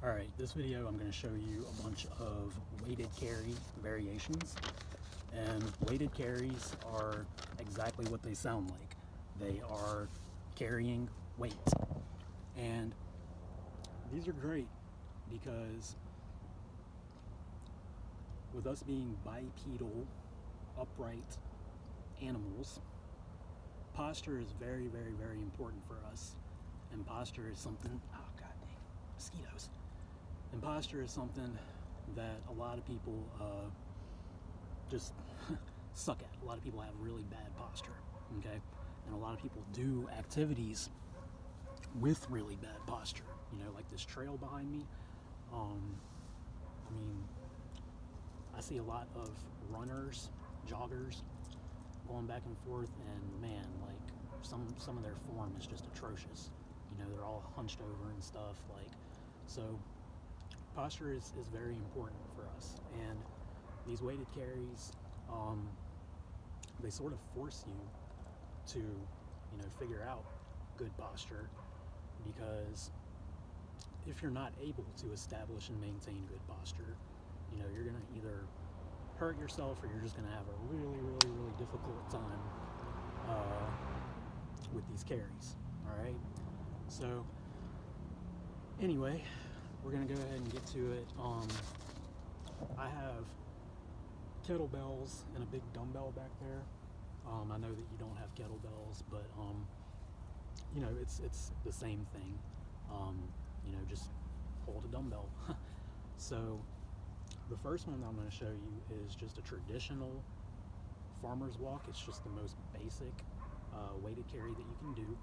Alright, this video I'm going to show you a bunch of weighted carry variations. And weighted carries are exactly what they sound like. They are carrying weight. And these are great because with us being bipedal, upright animals, posture is very, very, very important for us. And posture is something, oh god dang, mosquitoes. And posture is something that a lot of people just suck at. A lot of people have really bad posture, okay? And a lot of people do activities with really bad posture. You know, like this trail behind me. I mean, I see a lot of runners, joggers, going back and forth, and man, like some of their form is just atrocious. You know, they're all hunched over and stuff, like, so posture is very important for us. And these weighted carries, they sort of force you to, you know, figure out good posture, because if you're not able to establish and maintain good posture, you know, you're gonna either hurt yourself or you're just gonna have a really, really, really difficult time with these carries. All right, so anyway, we're gonna go ahead and get to it. I have kettlebells and a big dumbbell back there. I know that you don't have kettlebells, but you know, it's the same thing. You know, just hold a dumbbell. So the first one that I'm going to show you is just a traditional farmer's walk. It's just the most basic weighted carry that you can do.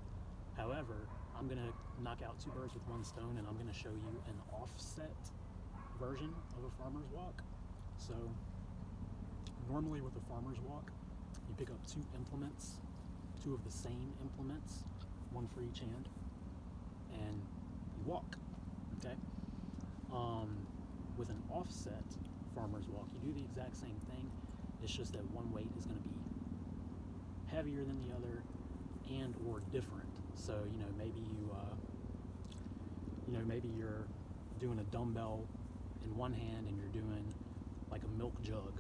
However, I'm going to knock out two birds with one stone, and I'm going to show you an offset version of a farmer's walk. So normally with a farmer's walk, you pick up two implements, two of the same implements, one for each hand, and you walk, okay? With an offset farmer's walk, you do the exact same thing. It's just that one weight is going to be heavier than the other and or different. So, you know, maybe maybe you're doing a dumbbell in one hand and you're doing like a milk jug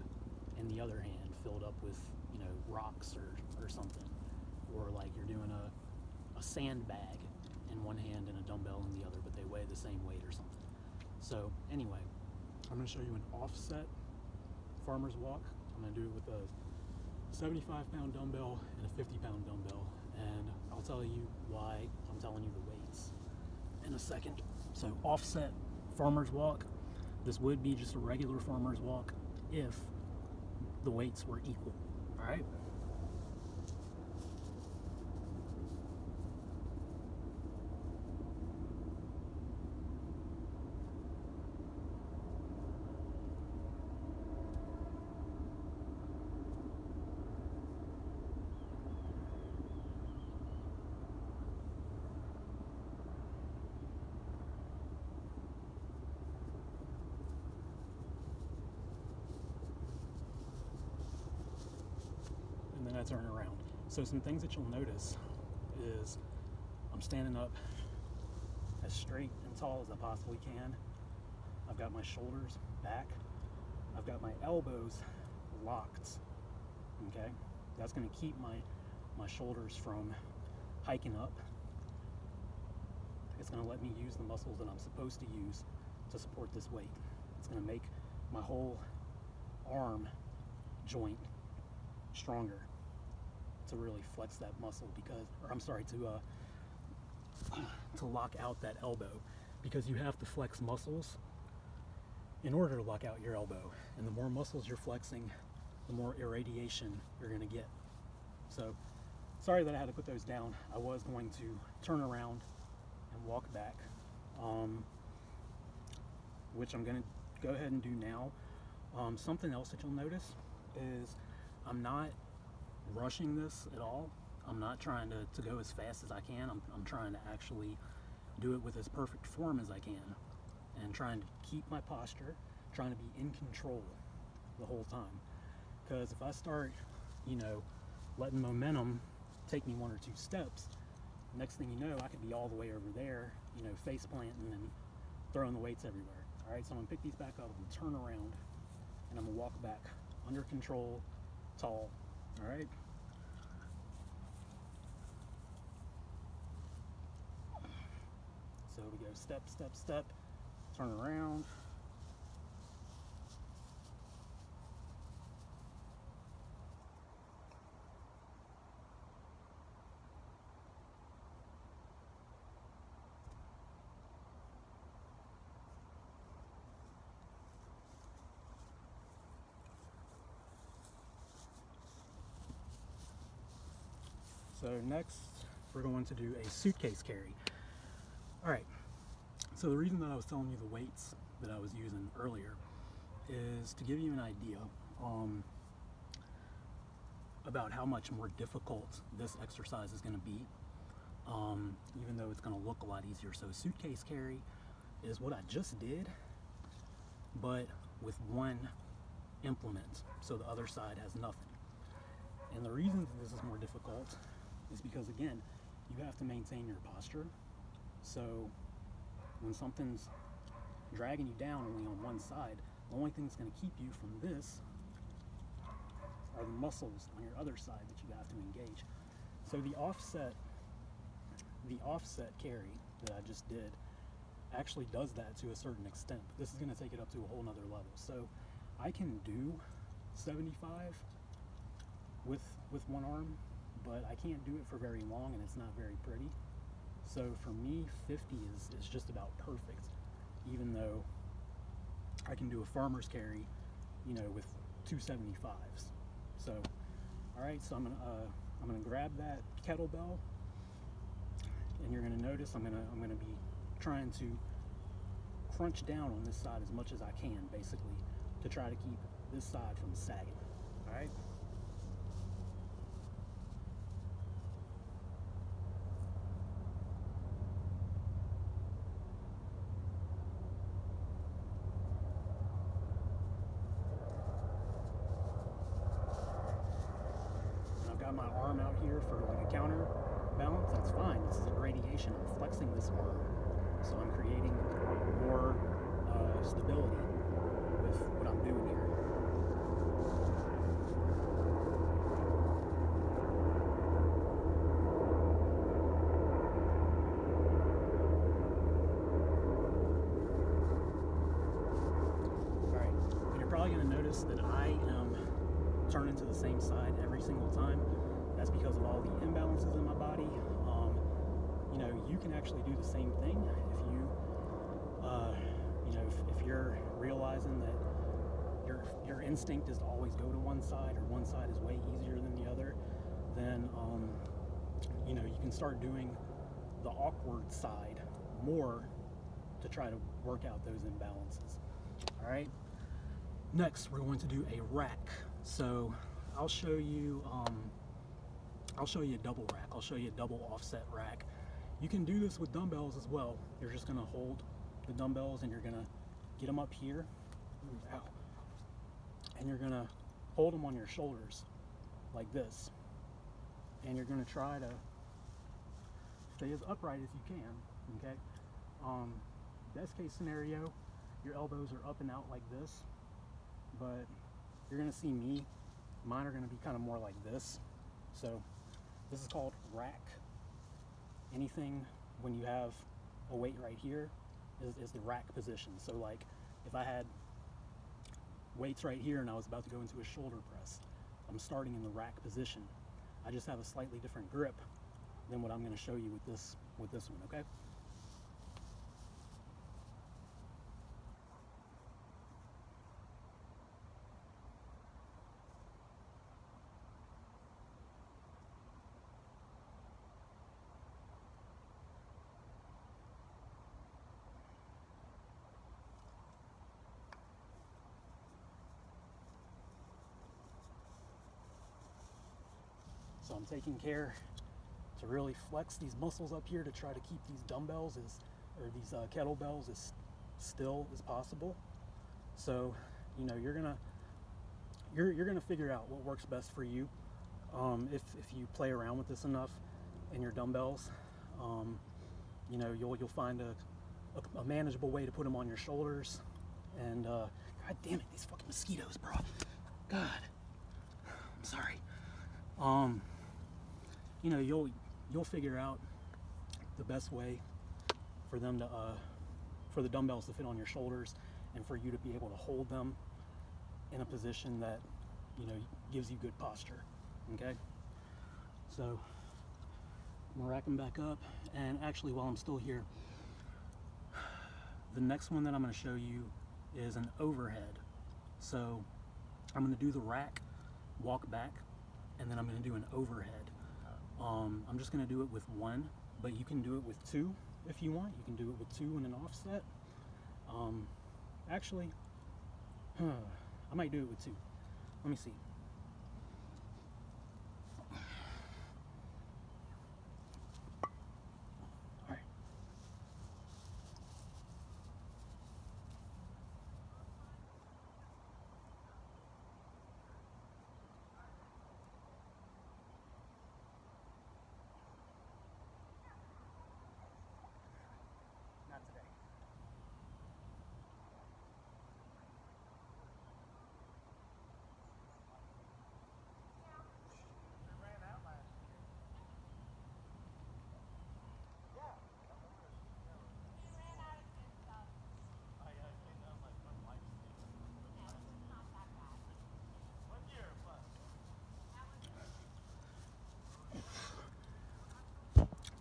in the other hand filled up with, you know, rocks or something. Or like you're doing a sandbag in one hand and a dumbbell in the other, but they weigh the same weight or something. So anyway, I'm going to show you an offset farmer's walk. I'm going to do it with a 75-pound dumbbell and a 50-pound dumbbell, and I'll tell you why I'm telling you the weights in a second. So offset farmer's walk, this would be just a regular farmer's walk if the weights were equal, all right? And then I turn around. So some things that you'll notice is I'm standing up as straight and tall as I possibly can. I've got my shoulders back. I've got my elbows locked, okay? That's gonna keep my shoulders from hiking up. It's gonna let me use the muscles that I'm supposed to use to support this weight. It's gonna make my whole arm joint stronger to really flex that muscle, because, or I'm sorry, to lock out that elbow, because you have to flex muscles in order to lock out your elbow. And the more muscles you're flexing, the more irradiation you're going to get. So sorry that I had to put those down. I was going to turn around and walk back, which I'm going to go ahead and do now. Something else that you'll notice is I'm not rushing this at all. I'm not trying to go as fast as I can. I'm trying to actually do it with as perfect form as I can, and trying to keep my posture, trying to be in control the whole time. Because if I start, you know, letting momentum take me one or two steps, next thing you know, I could be all the way over there, you know, face planting and throwing the weights everywhere. All right, so I'm gonna pick these back up and turn around, and I'm gonna walk back under control, tall. All right. So we go step, step, step, turn around. So next, we're going to do a suitcase carry. All right, so the reason that I was telling you the weights that I was using earlier is to give you an idea about how much more difficult this exercise is going to be, even though it's going to look a lot easier. So suitcase carry is what I just did, but with one implement, so the other side has nothing. And the reason that this is more difficult is because, again, you have to maintain your posture. So when something's dragging you down only on one side, the only thing that's going to keep you from this are the muscles on your other side that you have to engage. So the offset carry that I just did actually does that to a certain extent. This is going to take it up to a whole nother level. So I can do 75 with one arm, but I can't do it for very long, and it's not very pretty. So for me, 50 is just about perfect, even though I can do a farmer's carry, you know, with 275s. So, all right, so I'm gonna grab that kettlebell, and you're gonna notice I'm gonna be trying to crunch down on this side as much as I can, basically, to try to keep this side from sagging. All right. My arm out here for like a counter balance, that's fine. This is a gradation. I'm flexing this arm, so I'm creating more stability with what I'm doing here. All right, and you're probably going to notice that I am turning to the same side every single time. That's because of all the imbalances in my body. You know, you can actually do the same thing if you, you know, if you're realizing that your instinct is to always go to one side, or one side is way easier than the other, then you know, you can start doing the awkward side more to try to work out those imbalances. All right. Next, we're going to do a rack. So I'll show you a double rack. I'll show you a double offset rack. You can do this with dumbbells as well. You're just gonna hold the dumbbells and you're gonna get them up here, ow, and you're gonna hold them on your shoulders like this. And you're gonna try to stay as upright as you can, okay? Best case scenario, your elbows are up and out like this, but you're gonna see mine are gonna be kind of more like this. So this is called rack. Anything when you have a weight right here is the rack position. So like if I had weights right here and I was about to go into a shoulder press, I'm starting in the rack position. I just have a slightly different grip than what I'm going to show you with this one, okay? So I'm taking care to really flex these muscles up here to try to keep these dumbbells or these kettlebells as still as possible. So, you know, you're gonna figure out what works best for you. If you play around with this enough in your dumbbells, you know, you'll find a a manageable way to put them on your shoulders. And god damn it, these fucking mosquitoes, bro. God, I'm sorry. You know, you'll figure out the best way for them to for the dumbbells to fit on your shoulders and for you to be able to hold them in a position that, you know, gives you good posture. Okay, so I'm gonna rack them back up. And actually, while I'm still here, the next one that I'm going to show you is an overhead. So I'm going to do the rack, walk back, and then I'm going to do an overhead. I'm just going to do it with one, but you can do it with two if you want. You can do it with two and an offset. Actually, I might do it with two. Let me see. Not today.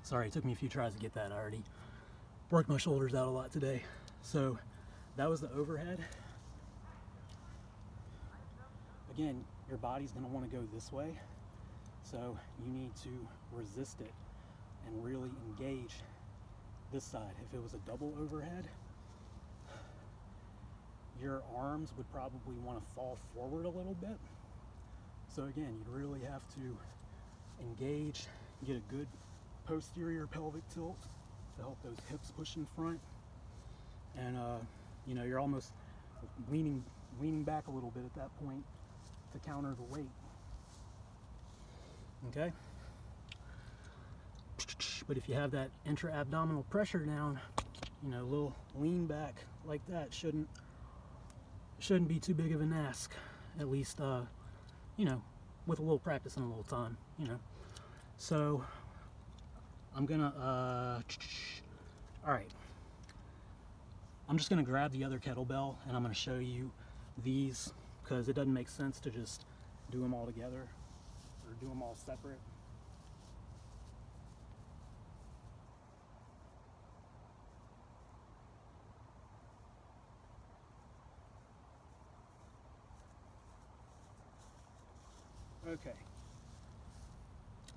Sorry, it took me a few tries to get that. I already worked my shoulders out a lot today. So that was the overhead. Again, your body's going to want to go this way, so you need to resist it and really engage this side. If it was a double overhead, your arms would probably want to fall forward a little bit. So again, you'd really have to engage, get a good posterior pelvic tilt to help those hips push in front. And you know, you're almost leaning back a little bit at that point to counter the weight. Okay? But if you have that intra-abdominal pressure down, you know, a little lean back like that shouldn't be too big of an ask. At least, you know, with a little practice and a little time, you know. So I'm gonna, all right. I'm just gonna grab the other kettlebell and I'm gonna show you these, because it doesn't make sense to just do them all together or do them all separate. Okay,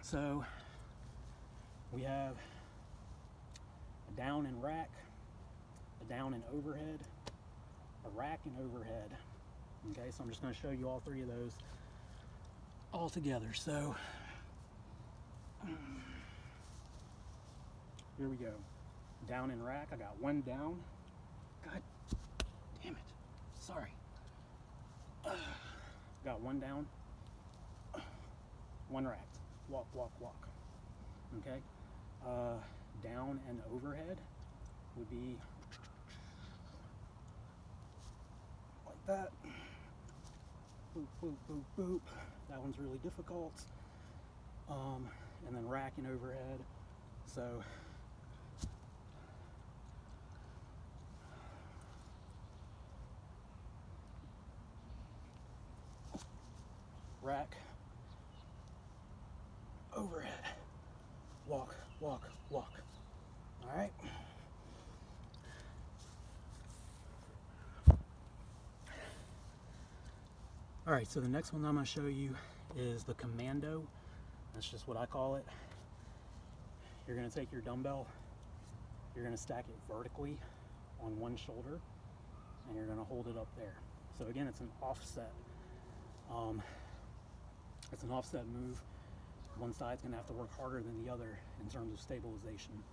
so we have a down and rack, a down and overhead, a rack and overhead. Okay, so I'm just going to show you all three of those all together. So here we go. Down and rack. I got one down. God damn it. Sorry. Got one down, one racked. Walk, walk, walk. Okay. Down and overhead would be like that. Boop, boop, boop, boop. That one's really difficult. And then rack and overhead. So rack, overhead, walk, walk, walk. All right. All right, so the next one I'm going to show you is the commando. That's just what I call it. You're going to take your dumbbell, you're going to stack it vertically on one shoulder, and you're going to hold it up there. So again, it's an offset. It's an offset move. One side's going to have to work harder than the other in terms of stabilization.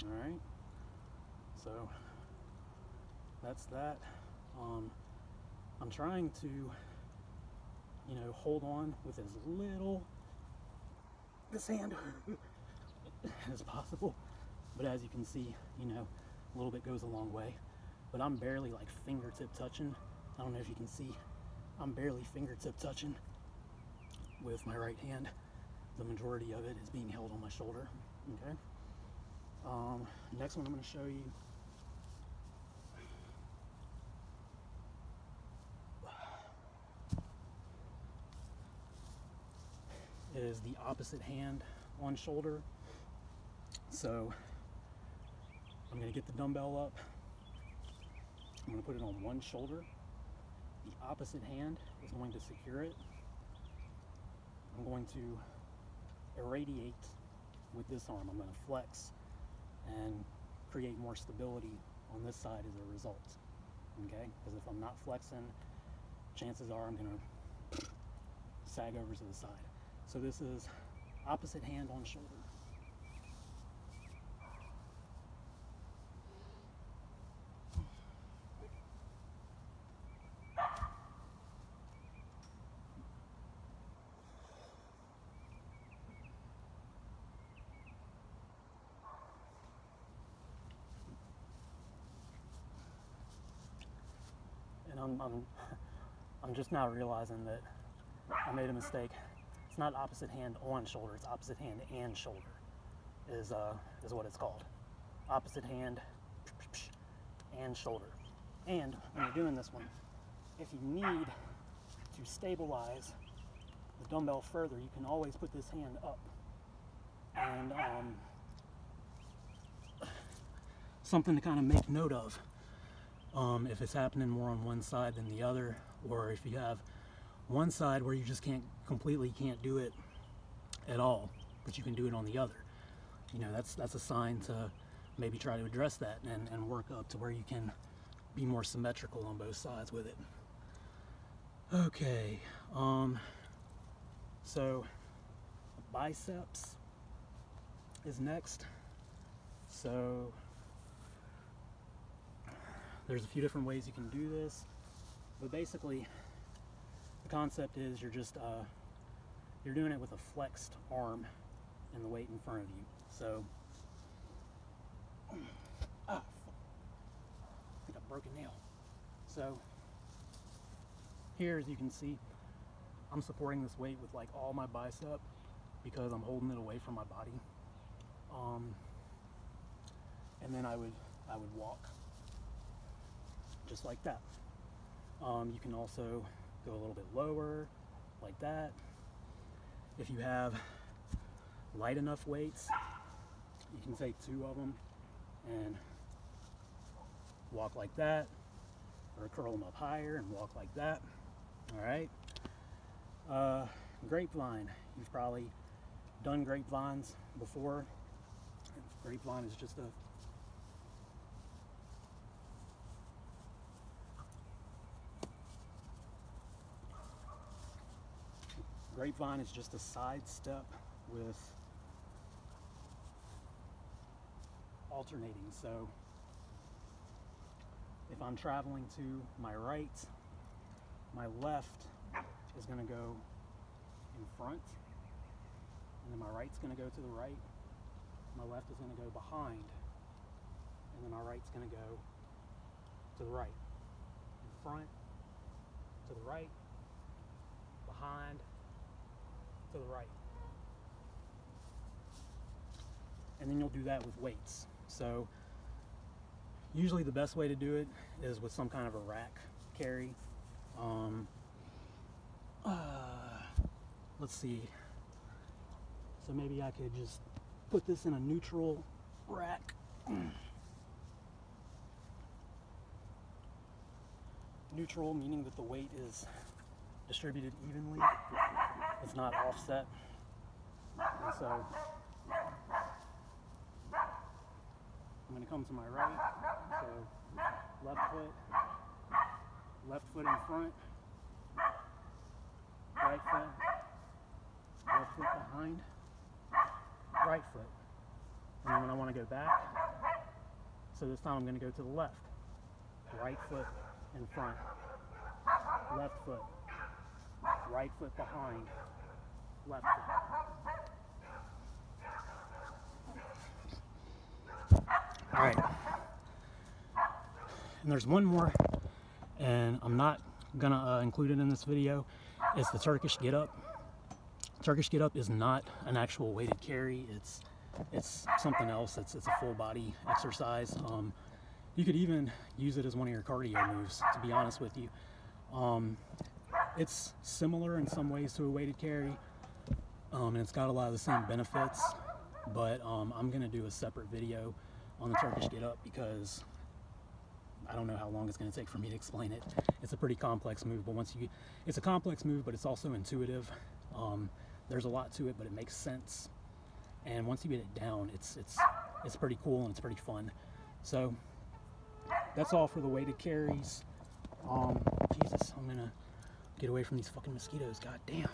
All right, so that's that. I'm trying to, hold on with as little this hand as possible, but as you can see, a little bit goes a long way. But I'm barely like fingertip touching. I don't know if you can see, I'm barely fingertip touching with my right hand. The majority of it is being held on my shoulder. Okay. Next one I'm going to show you is the opposite hand on shoulder. So I'm going to get the dumbbell up. I'm going to put it on one shoulder. The opposite hand is going to secure it. I'm going to irradiate with this arm. I'm going to flex and create more stability on this side as a result. Okay? Because if I'm not flexing, chances are I'm going to sag over to the side. So this is opposite hand on shoulder. And I'm just now realizing that I made a mistake. It's not opposite hand on shoulder, it's opposite hand and shoulder is what it's called. Opposite hand and shoulder. And when you're doing this one, if you need to stabilize the dumbbell further, you can always put this hand up. And something to kind of make note of, if it's happening more on one side than the other, or if you have one side where you just can't do it at all, but you can do it on the other, that's a sign to maybe try to address that and work up to where you can be more symmetrical on both sides with it. Okay, so biceps is next. So there's a few different ways you can do this, but basically the concept is you're doing it with a flexed arm and the weight in front of you. So I think I broke a nail. So here, as you can see, I'm supporting this weight with like all my bicep because I'm holding it away from my body. And then I would walk just like that. You can also go a little bit lower like that. If you have light enough weights, you can take 2 of them and walk like that, or curl them up higher and walk like that. All right. Grapevine. You've probably done grapevines before. Grapevine is just a side step with alternating. So if I'm traveling to my right, my left is going to go in front, and then my right's going to go to the right, my left is going to go behind, and then my right's going to go to the right. In front, to the right, behind, to the right. And then you'll do that with weights. So usually the best way to do it is with some kind of a rack carry. Let's see. So maybe I could just put this in a neutral rack. Neutral meaning that the weight is distributed evenly. It's not offset. And so I'm going to come to my right. So left foot in front, right foot, left foot behind, right foot. And then when I want to go back, so this time I'm going to go to the left. Right foot in front. Left foot. Right foot behind. Left foot. Alright. And there's one more, and I'm not going to include it in this video. It's the Turkish get up. Turkish get up is not an actual weighted carry. It's something else. It's a full body exercise. You could even use it as one of your cardio moves, to be honest with you. It's similar in some ways to a weighted carry, and it's got a lot of the same benefits, but I'm going to do a separate video on the Turkish get up because I don't know how long it's going to take for me to explain it. It's a pretty complex move, but it's a complex move, but it's also intuitive. There's a lot to it, but it makes sense. And once you get it down, it's pretty cool and it's pretty fun. So that's all for the weighted carries. Jesus, I'm gonna get away from these fucking mosquitoes. God damn.